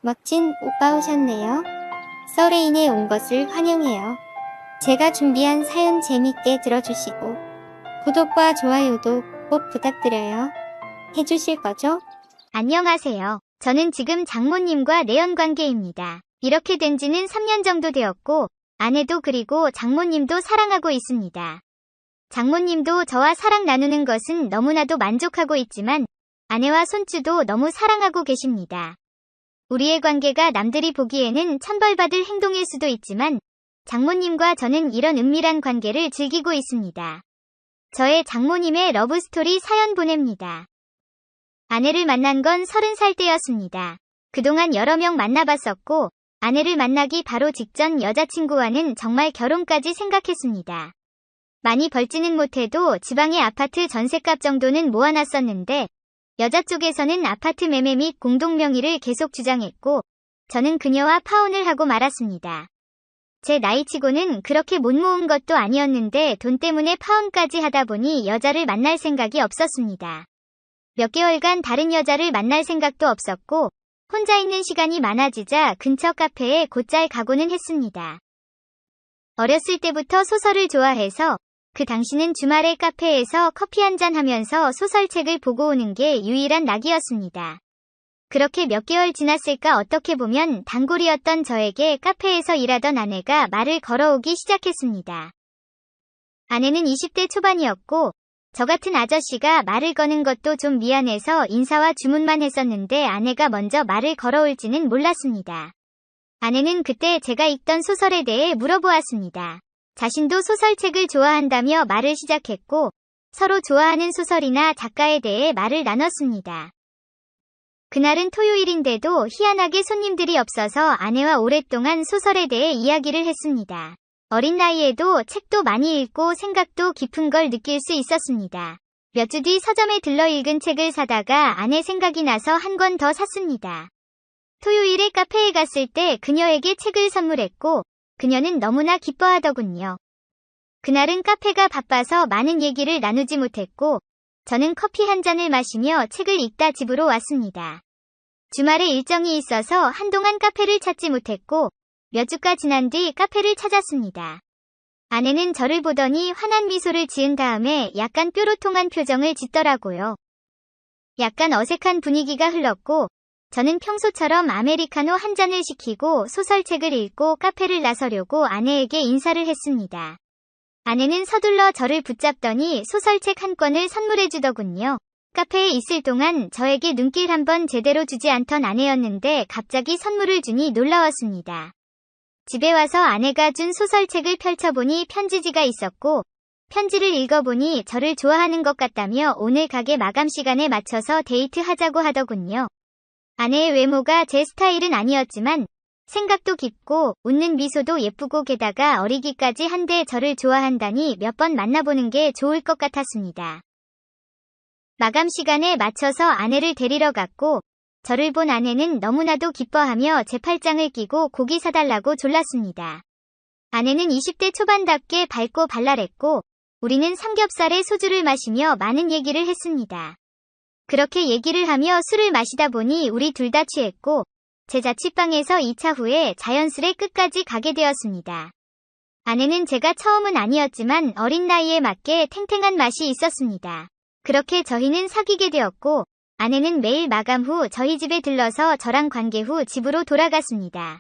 멋진 오빠 오셨네요. 서레인에 온 것을 환영해요. 제가 준비한 사연 재밌게 들어주시고 구독과 좋아요도 꼭 부탁드려요. 해주실 거죠? 안녕하세요. 저는 지금 장모님과 내연관계입니다. 이렇게 된 지는 3년 정도 되었고 아내도 그리고 장모님도 사랑하고 있습니다. 장모님도 저와 사랑 나누는 것은 너무나도 만족하고 있지만 아내와 손주도 너무 사랑하고 계십니다. 우리의 관계가 남들이 보기에는 천벌받을 행동일 수도 있지만 장모님과 저는 이런 은밀한 관계를 즐기고 있습니다. 저의 장모님의 러브스토리 사연 보냅니다. 아내를 만난 건 30살 때였습니다. 그동안 여러 명 만나봤었고 아내를 만나기 바로 직전 여자친구와는 정말 결혼까지 생각했습니다. 많이 벌지는 못해도 지방의 아파트 전셋값 정도는 모아놨었는데 여자 쪽에서는 아파트 매매 및 공동명의를 계속 주장했고 저는 그녀와 파혼을 하고 말았습니다. 제 나이치고는 그렇게 못 모은 것도 아니었는데 돈 때문에 파혼까지 하다 보니 여자를 만날 생각이 없었습니다. 몇 개월간 다른 여자를 만날 생각도 없었고 혼자 있는 시간이 많아지자 근처 카페에 곧잘 가고는 했습니다. 어렸을 때부터 소설을 좋아해서 그 당시는 주말에 카페에서 커피 한잔 하면서 소설책을 보고 오는 게 유일한 낙이었습니다. 그렇게 몇 개월 지났을까 어떻게 보면 단골이었던 저에게 카페에서 일하던 아내가 말을 걸어오기 시작했습니다. 아내는 20대 초반이었고 저 같은 아저씨가 말을 거는 것도 좀 미안해서 인사와 주문만 했었는데 아내가 먼저 말을 걸어올지는 몰랐습니다. 아내는 그때 제가 읽던 소설에 대해 물어보았습니다. 자신도 소설책을 좋아한다며 말을 시작했고 서로 좋아하는 소설이나 작가에 대해 말을 나눴습니다. 그날은 토요일인데도 희한하게 손님들이 없어서 아내와 오랫동안 소설에 대해 이야기를 했습니다. 어린 나이에도 책도 많이 읽고 생각도 깊은 걸 느낄 수 있었습니다. 몇 주 뒤 서점에 들러 읽은 책을 사다가 아내 생각이 나서 한 권 더 샀습니다. 토요일에 카페에 갔을 때 그녀에게 책을 선물했고 그녀는 너무나 기뻐하더군요. 그날은 카페가 바빠서 많은 얘기를 나누지 못했고 저는 커피 한 잔을 마시며 책을 읽다 집으로 왔습니다. 주말에 일정이 있어서 한동안 카페를 찾지 못했고 몇 주가 지난 뒤 카페를 찾았습니다. 아내는 저를 보더니 환한 미소를 지은 다음에 약간 뾰로통한 표정을 짓더라고요. 약간 어색한 분위기가 흘렀고 저는 평소처럼 아메리카노 한 잔을 시키고 소설책을 읽고 카페를 나서려고 아내에게 인사를 했습니다. 아내는 서둘러 저를 붙잡더니 소설책 한 권을 선물해 주더군요. 카페에 있을 동안 저에게 눈길 한번 제대로 주지 않던 아내였는데 갑자기 선물을 주니 놀라웠습니다. 집에 와서 아내가 준 소설책을 펼쳐보니 편지지가 있었고 편지를 읽어보니 저를 좋아하는 것 같다며 오늘 가게 마감 시간에 맞춰서 데이트하자고 하더군요. 아내의 외모가 제 스타일은 아니었지만 생각도 깊고 웃는 미소도 예쁘고 게다가 어리기까지 한데 저를 좋아한다니 몇 번 만나보는 게 좋을 것 같았습니다. 마감 시간에 맞춰서 아내를 데리러 갔고 저를 본 아내는 너무나도 기뻐하며 제 팔짱을 끼고 고기 사달라고 졸랐습니다. 아내는 20대 초반답게 밝고 발랄했고 우리는 삼겹살에 소주를 마시며 많은 얘기를 했습니다. 그렇게 얘기를 하며 술을 마시다 보니 우리 둘 다 취했고 제 자취방에서 2차 후에 자연스레 끝까지 가게 되었습니다. 아내는 제가 처음은 아니었지만 어린 나이에 맞게 탱탱한 맛이 있었습니다. 그렇게 저희는 사귀게 되었고 아내는 매일 마감 후 저희 집에 들러서 저랑 관계 후 집으로 돌아갔습니다.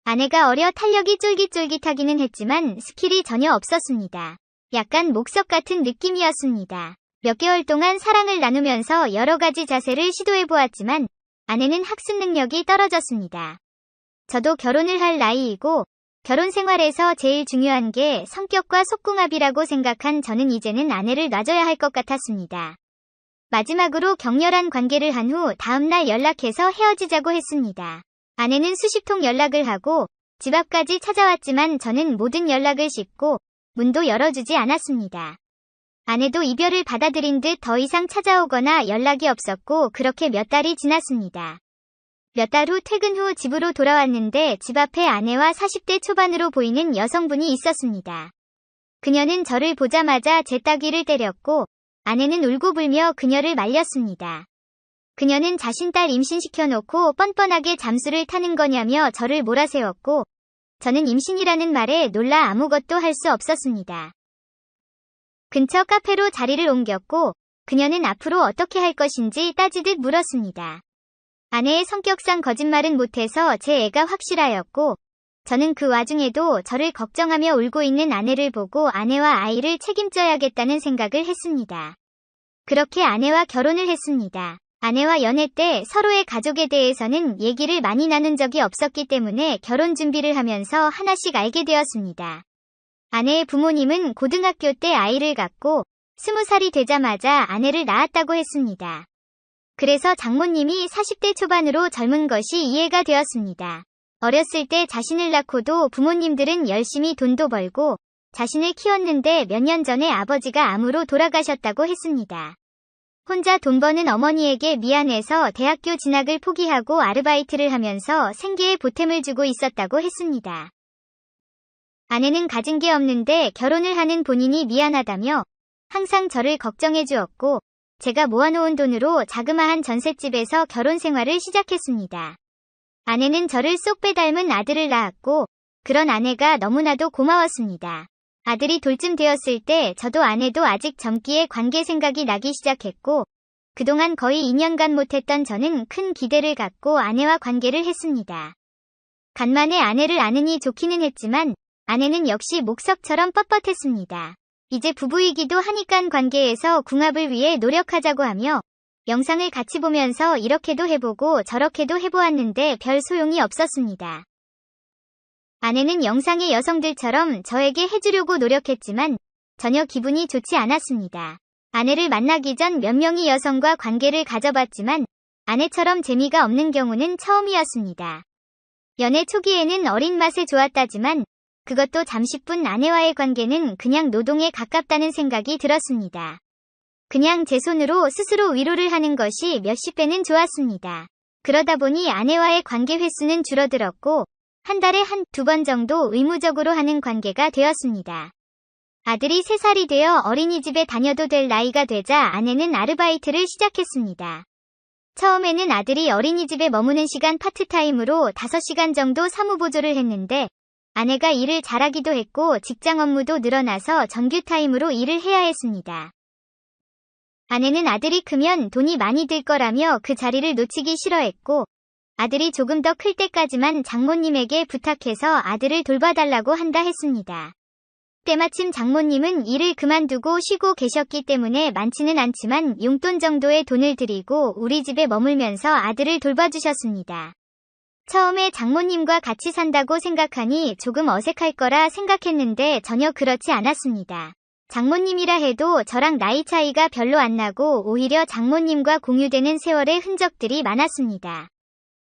아내가 어려 탄력이 쫄깃쫄깃하기는 했지만 스킬이 전혀 없었습니다. 약간 목석 같은 느낌이었습니다. 몇 개월 동안 사랑을 나누면서 여러 가지 자세를 시도해보았지만 아내는 학습 능력이 떨어졌습니다. 저도 결혼을 할 나이이고 결혼 생활에서 제일 중요한 게 성격과 속궁합이라고 생각한 저는 이제는 아내를 놔줘야 할 것 같았습니다. 마지막으로 격렬한 관계를 한 후 다음날 연락해서 헤어지자고 했습니다. 아내는 수십 통 연락을 하고 집 앞까지 찾아왔지만 저는 모든 연락을 씹고 문도 열어주지 않았습니다. 아내도 이별을 받아들인 듯 더 이상 찾아오거나 연락이 없었고 그렇게 몇 달이 지났습니다. 몇 달 후 퇴근 후 집으로 돌아왔는데 집 앞에 아내와 40대 초반으로 보이는 여성분이 있었습니다. 그녀는 저를 보자마자 제 따귀를 때렸고 아내는 울고불며 그녀를 말렸습니다. 그녀는 자신 딸 임신시켜놓고 뻔뻔하게 잠수를 타는 거냐며 저를 몰아세웠고, 저는 임신이라는 말에 놀라 아무것도 할 수 없었습니다. 근처 카페로 자리를 옮겼고, 그녀는 앞으로 어떻게 할 것인지 따지듯 물었습니다. 아내의 성격상 거짓말은 못해서 제 애가 확실하였고, 저는 그 와중에도 저를 걱정하며 울고 있는 아내를 보고 아내와 아이를 책임져야겠다는 생각을 했습니다. 그렇게 아내와 결혼을 했습니다. 아내와 연애 때 서로의 가족에 대해서는 얘기를 많이 나눈 적이 없었기 때문에 결혼 준비를 하면서 하나씩 알게 되었습니다. 아내의 부모님은 고등학교 때 아이를 갖고 20살이 되자마자 아내를 낳았다고 했습니다. 그래서 장모님이 40대 초반으로 젊은 것이 이해가 되었습니다. 어렸을 때 자신을 낳고도 부모님들은 열심히 돈도 벌고 자신을 키웠는데 몇 년 전에 아버지가 암으로 돌아가셨다고 했습니다. 혼자 돈 버는 어머니에게 미안해서 대학교 진학을 포기하고 아르바이트를 하면서 생계에 보탬을 주고 있었다고 했습니다. 아내는 가진 게 없는데 결혼을 하는 본인이 미안하다며 항상 저를 걱정해 주었고, 제가 모아놓은 돈으로 자그마한 전셋집에서 결혼 생활을 시작했습니다. 아내는 저를 쏙 빼닮은 아들을 낳았고, 그런 아내가 너무나도 고마웠습니다. 아들이 돌쯤 되었을 때 저도 아내도 아직 젊기에 관계 생각이 나기 시작했고, 그동안 거의 2년간 못했던 저는 큰 기대를 갖고 아내와 관계를 했습니다. 간만에 아내를 아느니 좋기는 했지만, 아내는 역시 목석처럼 뻣뻣했습니다. 이제 부부이기도 하니깐 관계에서 궁합을 위해 노력하자고 하며, 영상을 같이 보면서 이렇게도 해보고 저렇게도 해보았는데 별 소용이 없었습니다. 아내는 영상의 여성들처럼 저에게 해주려고 노력했지만 전혀 기분이 좋지 않았습니다. 아내를 만나기 전 몇 명의 여성과 관계를 가져봤지만 아내처럼 재미가 없는 경우는 처음이었습니다. 연애 초기에는 어린 맛에 좋았다지만 그것도 잠시뿐. 아내와의 관계는 그냥 노동에 가깝다는 생각이 들었습니다. 그냥 제 손으로 스스로 위로를 하는 것이 몇십 배는 좋았습니다. 그러다 보니 아내와의 관계 횟수는 줄어들었고 한 달에 한두 번 정도 의무적으로 하는 관계가 되었습니다. 아들이 3살이 되어 어린이집에 다녀도 될 나이가 되자 아내는 아르바이트를 시작했습니다. 처음에는 아들이 어린이집에 머무는 시간 파트타임으로 5시간 정도 사무보조를 했는데 아내가 일을 잘하기도 했고 직장 업무도 늘어나서 정규 타임으로 일을 해야 했습니다. 아내는 아들이 크면 돈이 많이 들 거라며 그 자리를 놓치기 싫어했고 아들이 조금 더 클 때까지만 장모님에게 부탁해서 아들을 돌봐달라고 한다 했습니다. 때마침 장모님은 일을 그만두고 쉬고 계셨기 때문에 많지는 않지만 용돈 정도의 돈을 드리고 우리 집에 머물면서 아들을 돌봐주셨습니다. 처음에 장모님과 같이 산다고 생각하니 조금 어색할 거라 생각했는데 전혀 그렇지 않았습니다. 장모님이라 해도 저랑 나이 차이가 별로 안 나고 오히려 장모님과 공유되는 세월의 흔적들이 많았습니다.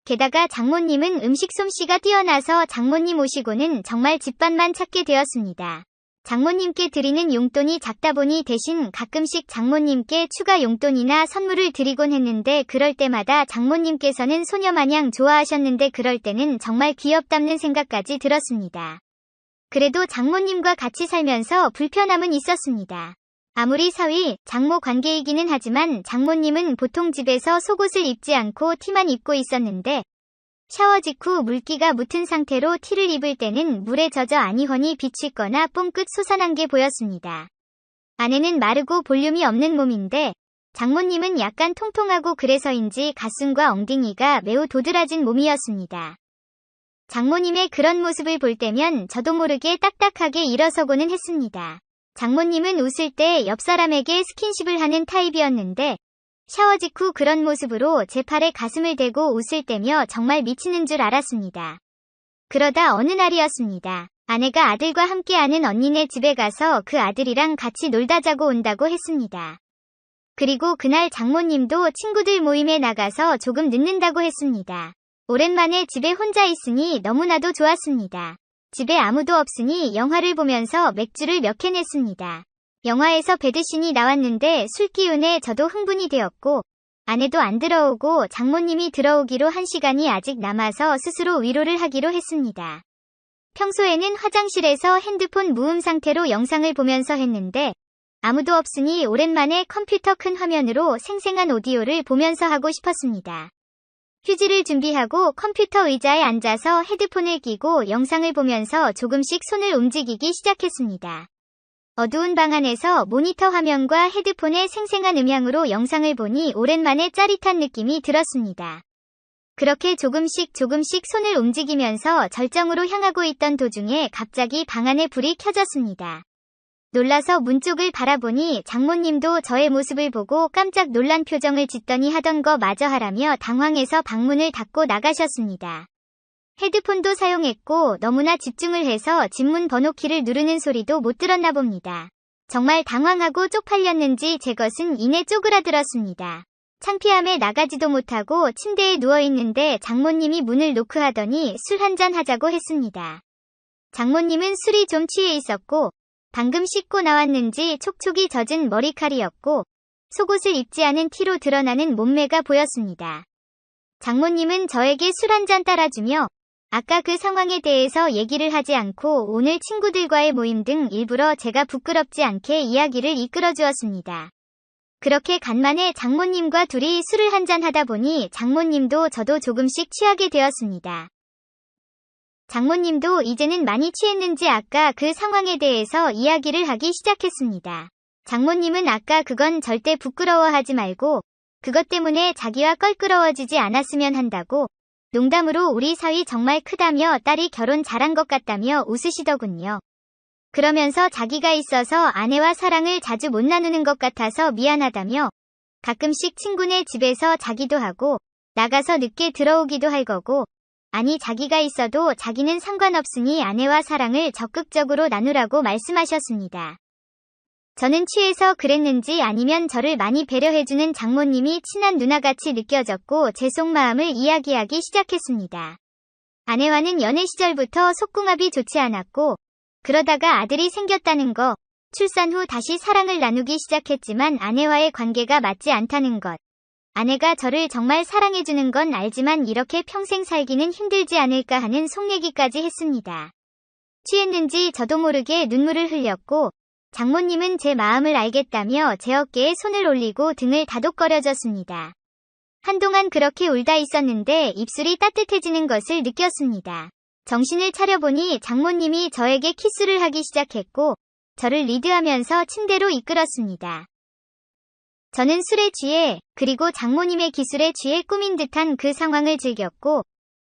게다가 장모님은 음식 솜씨가 뛰어나서 장모님 오시고는 정말 집밥만 찾게 되었습니다. 장모님께 드리는 용돈이 작다 보니 대신 가끔씩 장모님께 추가 용돈이나 선물을 드리곤 했는데 그럴 때마다 장모님께서는 소녀마냥 좋아하셨는데 그럴 때는 정말 귀엽다는 생각까지 들었습니다. 그래도 장모님과 같이 살면서 불편함은 있었습니다. 아무리 사위, 장모 관계이기는 하지만 장모님은 보통 집에서 속옷을 입지 않고 티만 입고 있었는데 샤워 직후 물기가 묻은 상태로 티를 입을 때는 물에 젖어 아니허니 비치거나 뽕끝 솟아난 게 보였습니다. 아내는 마르고 볼륨이 없는 몸인데 장모님은 약간 통통하고 그래서인지 가슴과 엉덩이가 매우 도드라진 몸이었습니다. 장모님의 그런 모습을 볼 때면 저도 모르게 딱딱하게 일어서고는 했습니다. 장모님은 웃을 때 옆 사람에게 스킨십을 하는 타입이었는데 샤워 직후 그런 모습으로 제 팔에 가슴을 대고 웃을 때며 정말 미치는 줄 알았습니다. 그러다 어느 날이었습니다. 아내가 아들과 함께하는 언니네 집에 가서 그 아들이랑 같이 놀다 자고 온다고 했습니다. 그리고 그날 장모님도 친구들 모임에 나가서 조금 늦는다고 했습니다. 오랜만에 집에 혼자 있으니 너무나도 좋았습니다. 집에 아무도 없으니 영화를 보면서 맥주를 몇 캔 했습니다. 영화에서 배드신이 나왔는데 술 기운에 저도 흥분이 되었고 아내도 안 들어오고 장모님이 들어오기로 한 시간이 아직 남아서 스스로 위로를 하기로 했습니다. 평소에는 화장실에서 핸드폰 무음 상태로 영상을 보면서 했는데 아무도 없으니 오랜만에 컴퓨터 큰 화면으로 생생한 오디오를 보면서 하고 싶었습니다. 휴지를 준비하고 컴퓨터 의자에 앉아서 헤드폰을 끼고 영상을 보면서 조금씩 손을 움직이기 시작했습니다. 어두운 방 안에서 모니터 화면과 헤드폰의 생생한 음향으로 영상을 보니 오랜만에 짜릿한 느낌이 들었습니다. 그렇게 조금씩 손을 움직이면서 절정으로 향하고 있던 도중에 갑자기 방 안에 불이 켜졌습니다. 놀라서 문 쪽을 바라보니 장모님도 저의 모습을 보고 깜짝 놀란 표정을 짓더니 하던 거 마저 하라며 당황해서 방문을 닫고 나가셨습니다. 헤드폰도 사용했고 너무나 집중을 해서 집문 번호키를 누르는 소리도 못 들었나 봅니다. 정말 당황하고 쪽팔렸는지 제 것은 이내 쪼그라들었습니다. 창피함에 나가지도 못하고 침대에 누워있는데 장모님이 문을 노크하더니 술 한잔 하자고 했습니다. 장모님은 술이 좀 취해 있었고 방금 씻고 나왔는지 촉촉이 젖은 머리칼이었고 속옷을 입지 않은 티로 드러나는 몸매가 보였습니다. 장모님은 저에게 술 한잔 따라주며 아까 그 상황에 대해서 얘기를 하지 않고 오늘 친구들과의 모임 등 일부러 제가 부끄럽지 않게 이야기를 이끌어 주었습니다. 그렇게 간만에 장모님과 둘이 술을 한잔 하다 보니 장모님도 저도 조금씩 취하게 되었습니다. 장모님도 이제는 많이 취했는지 아까 그 상황에 대해서 이야기를 하기 시작했습니다. 장모님은 아까 그건 절대 부끄러워하지 말고 그것 때문에 자기와 껄끄러워지지 않았으면 한다고 농담으로 우리 사위 정말 크다며 딸이 결혼 잘한 것 같다며 웃으시더군요. 그러면서 자기가 있어서 아내와 사랑을 자주 못 나누는 것 같아서 미안하다며 가끔씩 친구네 집에서 자기도 하고 나가서 늦게 들어오기도 할 거고 아니 자기가 있어도 자기는 상관없으니 아내와 사랑을 적극적으로 나누라고 말씀하셨습니다. 저는 취해서 그랬는지 아니면 저를 많이 배려해주는 장모님이 친한 누나같이 느껴졌고 제 속마음을 이야기하기 시작했습니다. 아내와는 연애 시절부터 속궁합이 좋지 않았고 그러다가 아들이 생겼다는 거, 출산 후 다시 사랑을 나누기 시작했지만 아내와의 관계가 맞지 않다는 것. 아내가 저를 정말 사랑해주는 건 알지만 이렇게 평생 살기는 힘들지 않을까 하는 속얘기까지 했습니다. 취했는지 저도 모르게 눈물을 흘렸고 장모님은 제 마음을 알겠다며 제 어깨에 손을 올리고 등을 다독거려줬습니다. 한동안 그렇게 울다 있었는데 입술이 따뜻해지는 것을 느꼈습니다. 정신을 차려보니 장모님이 저에게 키스를 하기 시작했고 저를 리드하면서 침대로 이끌었습니다. 저는 술에 취해 그리고 장모님의 기술에 취해 꾸민 듯한 그 상황을 즐겼고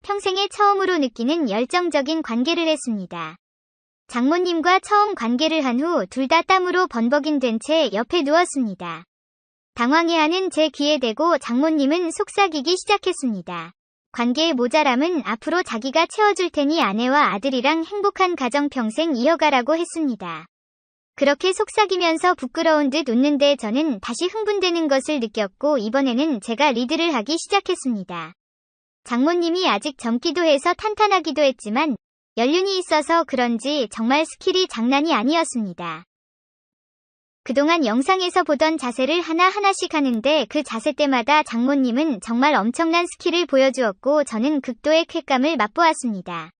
평생에 처음으로 느끼는 열정적인 관계를 했습니다. 장모님과 처음 관계를 한 후 둘 다 땀으로 번벅인 된 채 옆에 누웠습니다. 당황해하는 제 귀에 대고 장모님은 속삭이기 시작했습니다. 관계의 모자람은 앞으로 자기가 채워줄 테니 아내와 아들이랑 행복한 가정 평생 이어가라고 했습니다. 그렇게 속삭이면서 부끄러운 듯 웃는데 저는 다시 흥분되는 것을 느꼈고 이번에는 제가 리드를 하기 시작했습니다. 장모님이 아직 젊기도 해서 탄탄하기도 했지만 연륜이 있어서 그런지 정말 스킬이 장난이 아니었습니다. 그동안 영상에서 보던 자세를 하나하나씩 하는데 그 자세 때마다 장모님은 정말 엄청난 스킬을 보여주었고 저는 극도의 쾌감을 맛보았습니다.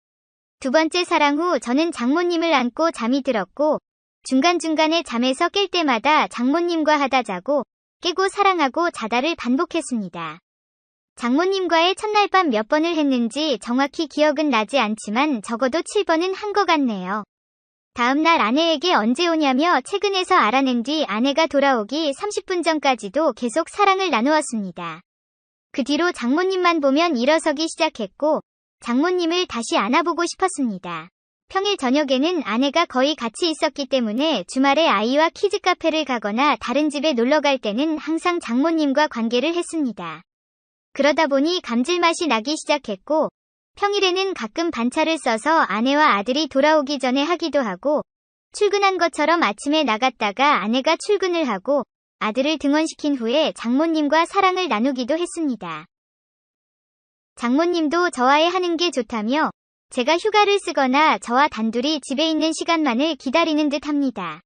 두 번째 사랑 후 저는 장모님을 안고 잠이 들었고 중간중간에 잠에서 깰 때마다 장모님과 하다 자고 깨고 사랑하고 자다를 반복했습니다. 장모님과의 첫날 밤 몇 번을 했는지 정확히 기억은 나지 않지만 적어도 7번은 한 것 같네요. 다음날 아내에게 언제 오냐며 퇴근해서 알아낸 뒤 아내가 돌아오기 30분 전까지도 계속 사랑을 나누었습니다. 그 뒤로 장모님만 보면 일어서기 시작했고 장모님을 다시 안아보고 싶었습니다. 평일 저녁에는 아내가 거의 같이 있었기 때문에 주말에 아이와 키즈 카페를 가거나 다른 집에 놀러 갈 때는 항상 장모님과 관계를 했습니다. 그러다 보니 감질맛이 나기 시작했고 평일에는 가끔 반차를 써서 아내와 아들이 돌아오기 전에 하기도 하고 출근한 것처럼 아침에 나갔다가 아내가 출근을 하고 아들을 등원시킨 후에 장모님과 사랑을 나누기도 했습니다. 장모님도 저와의 하는 게 좋다며 제가 휴가를 쓰거나 저와 단둘이 집에 있는 시간만을 기다리는 듯 합니다.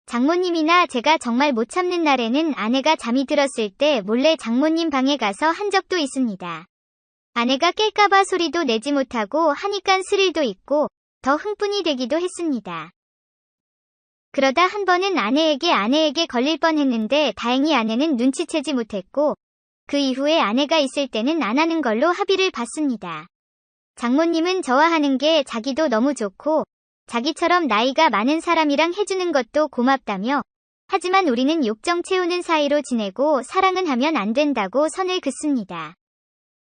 장모님이나 제가 정말 못 참는 날에는 아내가 잠이 들었을 때 몰래 장모님 방에 가서 한 적도 있습니다. 아내가 깰까봐 소리도 내지 못하고 하니깐 스릴도 있고 더 흥분이 되기도 했습니다. 그러다 한 번은 아내에게 걸릴 뻔했는데 다행히 아내는 눈치채지 못했고 그 이후에 아내가 있을 때는 안 하는 걸로 합의를 봤습니다. 장모님은 저와 하는 게 자기도 너무 좋고 자기처럼 나이가 많은 사람이랑 해주는 것도 고맙다며 하지만 우리는 욕정 채우는 사이로 지내고 사랑은 하면 안 된다고 선을 긋습니다.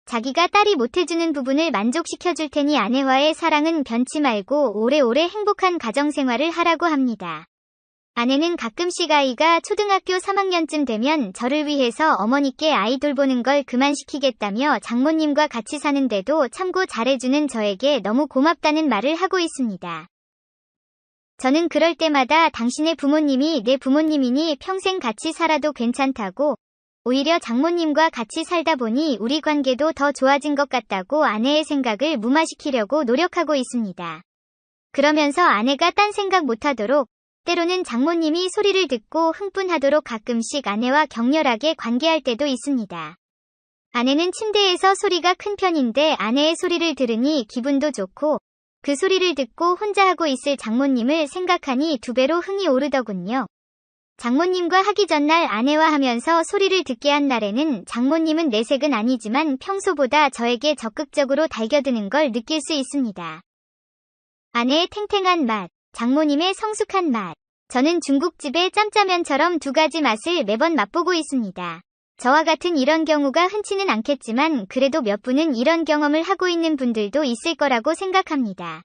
자기가 딸이 못해주는 부분을 만족시켜줄 테니 아내와의 사랑은 변치 말고 오래오래 행복한 가정생활을 하라고 합니다. 아내는 가끔씩 아이가 초등학교 3학년쯤 되면 저를 위해서 어머니께 아이 돌보는 걸 그만시키겠다며 장모님과 같이 사는데도 참고 잘해주는 저에게 너무 고맙다는 말을 하고 있습니다. 저는 그럴 때마다 당신의 부모님이 내 부모님이니 평생 같이 살아도 괜찮다고 오히려 장모님과 같이 살다 보니 우리 관계도 더 좋아진 것 같다고 아내의 생각을 무마시키려고 노력하고 있습니다. 그러면서 아내가 딴 생각 못하도록 때로는 장모님이 소리를 듣고 흥분하도록 가끔씩 아내와 격렬하게 관계할 때도 있습니다. 아내는 침대에서 소리가 큰 편인데 아내의 소리를 들으니 기분도 좋고 그 소리를 듣고 혼자 하고 있을 장모님을 생각하니 2배로 흥이 오르더군요. 장모님과 하기 전날 아내와 하면서 소리를 듣게 한 날에는 장모님은 내색은 아니지만 평소보다 저에게 적극적으로 달겨드는 걸 느낄 수 있습니다. 아내의 탱탱한 맛, 장모님의 성숙한 맛. 저는 중국집의 짬짜면처럼 2가지 맛을 매번 맛보고 있습니다. 저와 같은 이런 경우가 흔치는 않겠지만 그래도 몇 분은 이런 경험을 하고 있는 분들도 있을 거라고 생각합니다.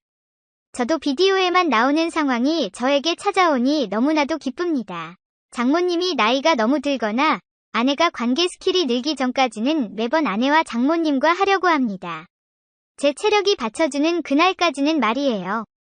저도 비디오에만 나오는 상황이 저에게 찾아오니 너무나도 기쁩니다. 장모님이 나이가 너무 들거나 아내가 관계 스킬이 늘기 전까지는 매번 아내와 장모님과 하려고 합니다. 제 체력이 받쳐주는 그날까지는 말이에요.